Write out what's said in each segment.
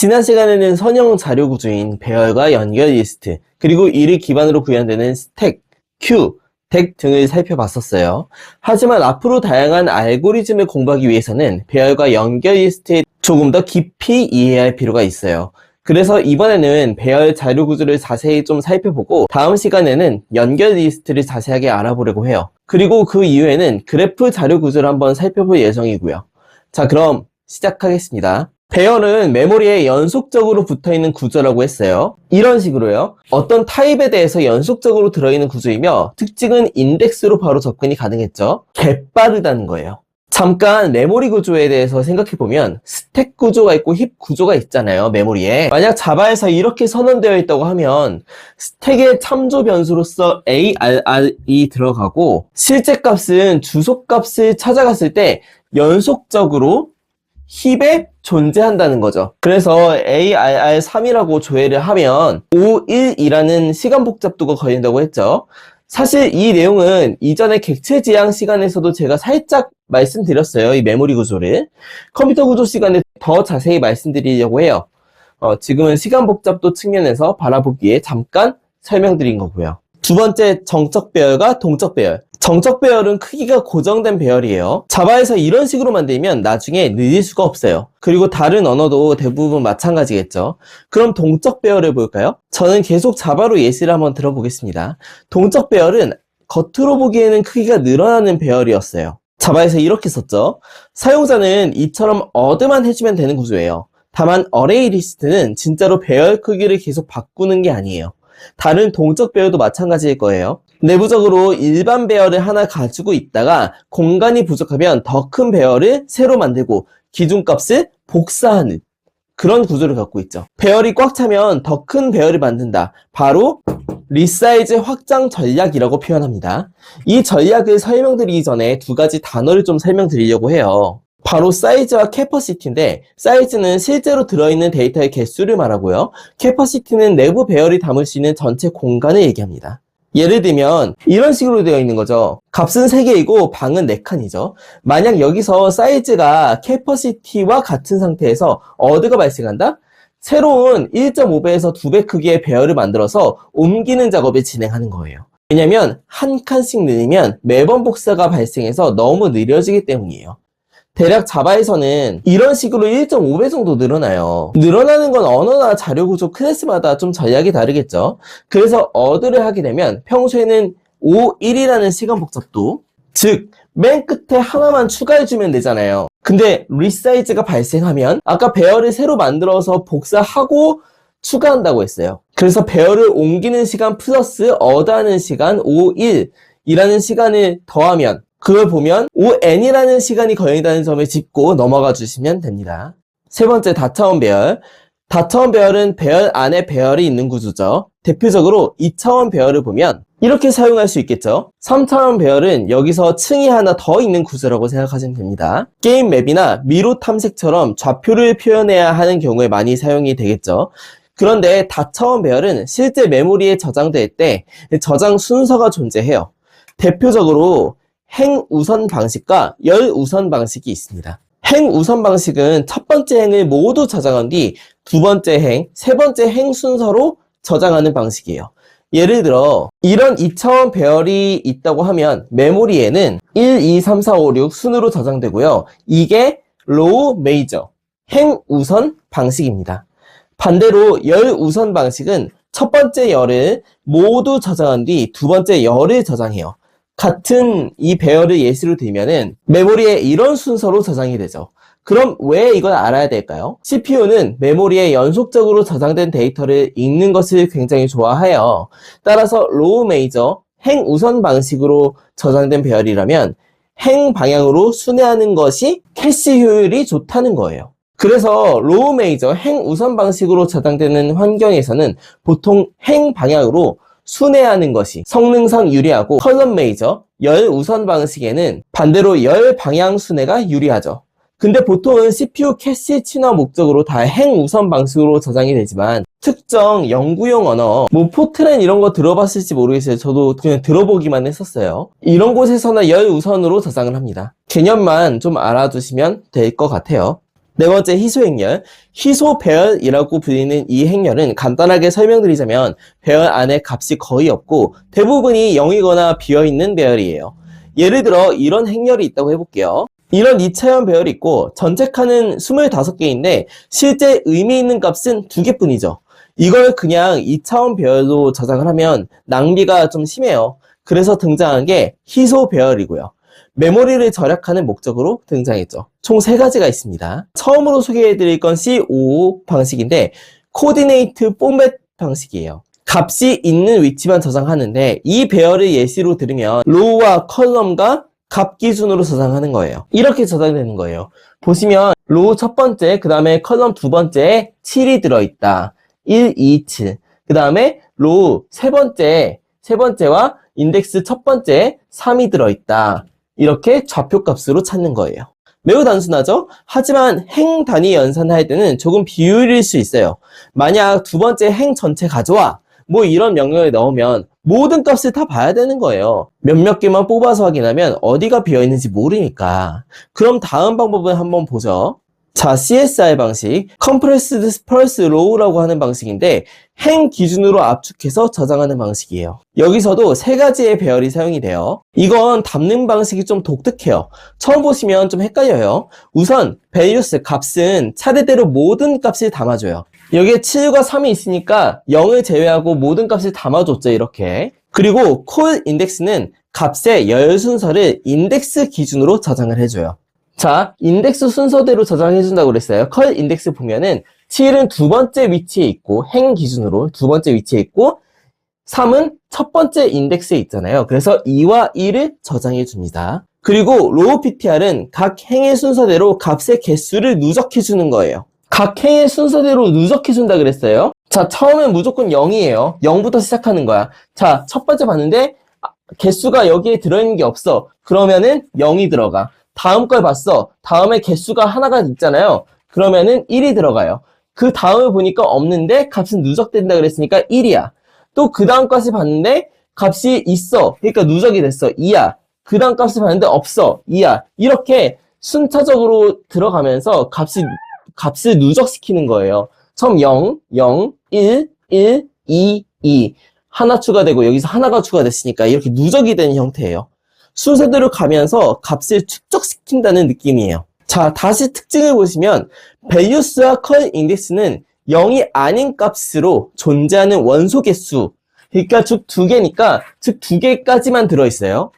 지난 시간에는 선형 자료 구조인 배열과 연결 리스트, 그리고 이를 기반으로 구현되는 스택, 큐, 덱 등을 살펴봤었어요. 하지만 앞으로 다양한 알고리즘을 공부하기 위해서는 배열과 연결 리스트에 조금 더 깊이 이해해야 할 필요가 있어요. 그래서 이번에는 배열 자료 구조를 자세히 좀 살펴보고 다음 시간에는 연결 리스트를 자세하게 알아보려고 해요. 그리고 그 이후에는 그래프 자료 구조를 한번 살펴볼 예정이고요. 자, 그럼 시작하겠습니다. 배열은 메모리에 연속적으로 붙어있는 구조라고 했어요. 이런 식으로요. 어떤 타입에 대해서 연속적으로 들어있는 구조이며 특징은 인덱스로 바로 접근이 가능했죠. 개빠르다는 거예요. 잠깐 메모리 구조에 대해서 생각해보면 스택 구조가 있고 힙 구조가 있잖아요, 메모리에. 만약 자바에서 이렇게 선언되어 있다고 하면 스택의 참조 변수로서 ARR이 들어가고 실제 값은 주소 값을 찾아갔을 때 연속적으로 힙에 존재한다는 거죠. 그래서 ARR3이라고 조회를 하면 51이라는 시간 복잡도가 걸린다고 했죠. 사실 이 내용은 이전에 객체 지향 시간에서도 제가 살짝 말씀드렸어요. 이 메모리 구조를. 컴퓨터 구조 시간에 더 자세히 말씀드리려고 해요. 지금은 시간 복잡도 측면에서 바라보기에 잠깐 설명드린 거고요. 두 번째, 정적 배열과 동적 배열. 정적 배열은 크기가 고정된 배열이에요. 자바에서 이런 식으로 만들면 나중에 느릴 수가 없어요. 그리고 다른 언어도 대부분 마찬가지겠죠. 그럼 동적 배열을 볼까요? 저는 계속 자바로 예시를 한번 들어보겠습니다. 동적 배열은 겉으로 보기에는 크기가 늘어나는 배열이었어요. 자바에서 이렇게 썼죠. 사용자는 이처럼 어드만 해주면 되는 구조예요. 다만 어레이 리스트는 진짜로 배열 크기를 계속 바꾸는 게 아니에요. 다른 동적 배열도 마찬가지일 거예요. 내부적으로 일반 배열을 하나 가지고 있다가 공간이 부족하면 더 큰 배열을 새로 만들고 기준값을 복사하는 그런 구조를 갖고 있죠. 배열이 꽉 차면 더 큰 배열을 만든다. 바로 리사이즈 확장 전략이라고 표현합니다. 이 전략을 설명드리기 전에 두 가지 단어를 좀 설명드리려고 해요. 바로 사이즈와 캐퍼시티인데 사이즈는 실제로 들어있는 데이터의 개수를 말하고요. 캐퍼시티는 내부 배열이 담을 수 있는 전체 공간을 얘기합니다. 예를 들면 이런 식으로 되어 있는 거죠. 값은 3개이고 방은 4칸이죠. 만약 여기서 사이즈가 캐퍼시티와 같은 상태에서 어드가 발생한다? 새로운 1.5배에서 2배 크기의 배열을 만들어서 옮기는 작업을 진행하는 거예요. 왜냐면 한 칸씩 늘리면 매번 복사가 발생해서 너무 느려지기 때문이에요. 대략 자바에서는 이런 식으로 1.5배 정도 늘어나요. 늘어나는 건 언어나 자료 구조 클래스마다 좀 전략이 다르겠죠. 그래서 어드를 하게 되면 평소에는 51이라는 시간 복잡도, 즉 맨 끝에 하나만 추가해주면 되잖아요. 근데 리사이즈가 발생하면 아까 배열을 새로 만들어서 복사하고 추가한다고 했어요. 그래서 배열을 옮기는 시간 플러스 어드하는 시간 51이라는 시간을 더하면 그걸 보면 5n이라는 시간이 걸린다는 점을 짚고 넘어가 주시면 됩니다. 세 번째, 다차원 배열. 다차원 배열은 배열 안에 배열이 있는 구조죠. 대표적으로 2차원 배열을 보면 이렇게 사용할 수 있겠죠. 3차원 배열은 여기서 층이 하나 더 있는 구조라고 생각하시면 됩니다. 게임 맵이나 미로 탐색처럼 좌표를 표현해야 하는 경우에 많이 사용이 되겠죠. 그런데 다차원 배열은 실제 메모리에 저장될 때 저장 순서가 존재해요. 대표적으로 행 우선 방식과 열 우선 방식이 있습니다. 행 우선 방식은 첫 번째 행을 모두 저장한 뒤 두 번째 행, 세 번째 행 순서로 저장하는 방식이에요. 예를 들어 이런 2차원 배열이 있다고 하면 메모리에는 1, 2, 3, 4, 5, 6 순으로 저장되고요. 이게 로우 메이저, 행 우선 방식입니다. 반대로 열 우선 방식은 첫 번째 열을 모두 저장한 뒤 두 번째 열을 저장해요. 같은 이 배열을 예시로 들면은 메모리에 이런 순서로 저장이 되죠. 그럼 왜 이걸 알아야 될까요? CPU는 메모리에 연속적으로 저장된 데이터를 읽는 것을 굉장히 좋아해요. 따라서 로우 메이저, 행 우선 방식으로 저장된 배열이라면 행 방향으로 순회하는 것이 캐시 효율이 좋다는 거예요. 그래서 로우 메이저, 행 우선 방식으로 저장되는 환경에서는 보통 행 방향으로 순회하는 것이 성능상 유리하고 컬럼 메이저, 열 우선 방식에는 반대로 열 방향 순회가 유리하죠. 근데 보통은 CPU 캐시 친화 목적으로 다 행 우선 방식으로 저장이 되지만 특정 연구용 언어, 포트랜 이런 거 들어봤을지 모르겠어요. 저도 그냥 들어보기만 했었어요. 이런 곳에서는 열 우선으로 저장을 합니다. 개념만 좀 알아두시면 될 것 같아요. 네 번째 희소행렬. 희소배열이라고 불리는 이 행렬은 간단하게 설명드리자면 배열 안에 값이 거의 없고 대부분이 0이거나 비어있는 배열이에요. 예를 들어 이런 행렬이 있다고 해볼게요. 이런 2차원 배열이 있고 전체 칸은 25개인데 실제 의미 있는 값은 2개뿐이죠. 이걸 그냥 2차원 배열로 저장을 하면 낭비가 좀 심해요. 그래서 등장한 게 희소 배열이고요. 메모리를 절약하는 목적으로 등장했죠. 총 3가지가 있습니다. 처음으로 소개해드릴 건 C55 방식인데 코디네이트 포맷 방식이에요. 값이 있는 위치만 저장하는데 이 배열을 예시로 들으면 로우와 컬럼과 값 기준으로 저장하는 거예요. 이렇게 저장되는 거예요. 보시면 로우 첫 번째, 그 다음에 컬럼 두 번째에 7이 들어있다. 1, 2, 7. 그 다음에 로우 세 번째와 인덱스 첫 번째 3이 들어있다. 이렇게 좌표값으로 찾는 거예요. 매우 단순하죠? 하지만 행 단위 연산할 때는 조금 비율일 수 있어요. 만약 두 번째 행 전체 가져와 뭐 이런 명령을 넣으면 모든 값을 다 봐야 되는 거예요. 몇몇 개만 뽑아서 확인하면 어디가 비어있는지 모르니까. 그럼 다음 방법을 한번 보죠. 자, CSR 방식, Compressed Sparse Row라고 하는 방식인데 행 기준으로 압축해서 저장하는 방식이에요. 여기서도 3가지의 배열이 사용이 돼요. 이건 담는 방식이 좀 독특해요. 처음 보시면 좀 헷갈려요. 우선 values 값은 차례대로 모든 값을 담아줘요. 여기에 7과 3이 있으니까 0을 제외하고 모든 값을 담아줬죠, 이렇게. 그리고 call index는 값의 열 순서를 인덱스 기준으로 저장을 해줘요. 자, 인덱스 순서대로 저장해준다고 그랬어요. 컬 인덱스 보면은 7은 두 번째 위치에 있고 행 기준으로 두 번째 위치에 있고 3은 첫 번째 인덱스에 있잖아요. 그래서 2와 1을 저장해 줍니다. 그리고 로우 ptr은 각 행의 순서대로 값의 개수를 누적해 주는 거예요. 각 행의 순서대로 누적해 준다 그랬어요. 자, 처음엔 무조건 0이에요. 0부터 시작하는 거야. 자, 첫 번째 봤는데 개수가 여기에 들어있는 게 없어. 그러면은 0이 들어가. 다음 걸 봤어. 다음에 개수가 하나가 있잖아요. 그러면은 1이 들어가요. 그 다음을 보니까 없는데 값은 누적된다 그랬으니까 1이야. 또 그 다음 값을 봤는데 값이 있어. 그러니까 누적이 됐어. 2야. 그 다음 값을 봤는데 없어. 2야. 이렇게 순차적으로 들어가면서 값을 누적시키는 거예요. 처음 0, 0, 1, 1, 2, 2. 하나 추가되고 여기서 하나가 추가됐으니까 이렇게 누적이 되는 형태예요. 순서대로 가면서 값을 축적시킨다는 느낌이에요. 자, 다시 특징을 보시면 values와 call index는 0이 아닌 값으로 존재하는 원소 개수, 그러니까 즉 2개니까 즉 2개까지만 들어있어요.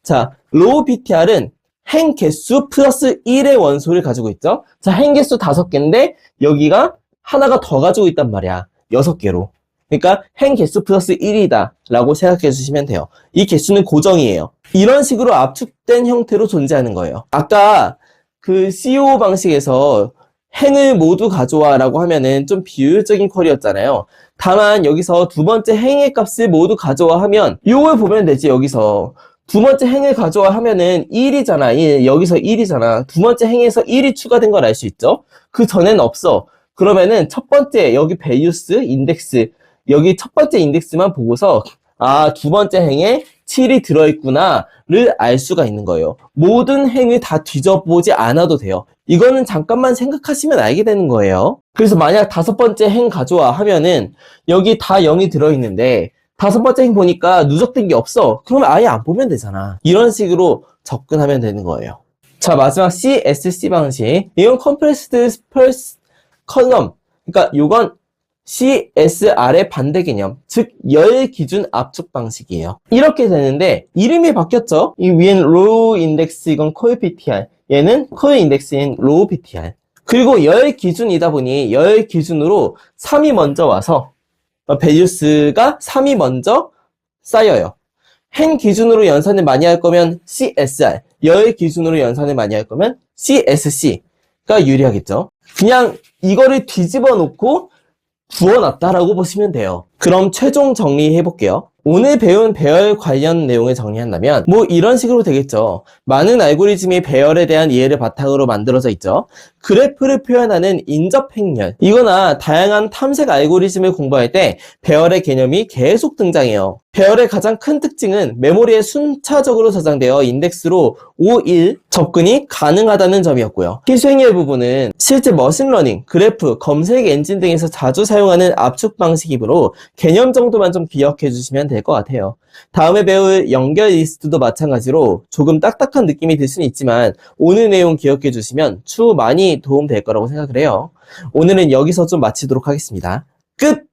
자, row ptr은 행 개수 플러스 1의 원소를 가지고 있죠. 자, 행 개수 5개인데 여기가 하나가 더 가지고 있단 말이야. 6개로. 그러니까 행 개수 플러스 1이다 라고 생각해 주시면 돼요. 이 개수는 고정이에요. 이런 식으로 압축된 형태로 존재하는 거예요. 아까 그 CO 방식에서 행을 모두 가져와 라고 하면은 좀 비효율적인 퀄이었잖아요. 다만 여기서 두 번째 행의 값을 모두 가져와 하면 이걸 보면 되지. 여기서 두 번째 행을 가져와 하면은 1이잖아. 1. 여기서 1이잖아. 두 번째 행에서 1이 추가된 걸 알 수 있죠. 그 전에는 없어. 그러면은 첫 번째 여기 values 인덱스 여기 첫 번째 인덱스만 보고서 아, 두 번째 행에 7이 들어있구나를 알 수가 있는 거예요. 모든 행을 다 뒤져보지 않아도 돼요. 이거는 잠깐만 생각하시면 알게 되는 거예요. 그래서 만약 5번째 행 가져와 하면은 여기 다 0이 들어있는데 5번째 행 보니까 누적된 게 없어. 그러면 아예 안 보면 되잖아. 이런 식으로 접근하면 되는 거예요. 자, 마지막 CSC 방식. 이건 Compressed Sparse Column. 그러니까 이건 CSR의 반대 개념, 즉 열 기준 압축 방식이에요. 이렇게 되는데 이름이 바뀌었죠. 이 위엔 row index, 이건 core ptr, 얘는 core index인 row ptr. 그리고 열 기준이다 보니 열 기준으로 3이 먼저 와서 values가 3이 먼저 쌓여요. 행 기준으로 연산을 많이 할 거면 CSR, 열 기준으로 연산을 많이 할 거면 CSC가 유리하겠죠. 그냥 이거를 뒤집어 놓고 부어놨다라고 보시면 돼요. 그럼 최종 정리해 볼게요. 오늘 배운 배열 관련 내용을 정리한다면 이런 식으로 되겠죠. 많은 알고리즘이 배열에 대한 이해를 바탕으로 만들어져 있죠. 그래프를 표현하는 인접 행렬, 이거나 다양한 탐색 알고리즘을 공부할 때 배열의 개념이 계속 등장해요. 배열의 가장 큰 특징은 메모리에 순차적으로 저장되어 인덱스로 5, 1 접근이 가능하다는 점이었고요. 필수행렬 부분은 실제 머신러닝, 그래프, 검색 엔진 등에서 자주 사용하는 압축 방식이므로 개념 정도만 좀 기억해 주시면 될 것 같아요. 다음에 배울 연결 리스트도 마찬가지로 조금 딱딱한 느낌이 들 수는 있지만 오늘 내용 기억해 주시면 추후 많이 도움 될 거라고 생각을 해요. 오늘은 여기서 좀 마치도록 하겠습니다. 끝!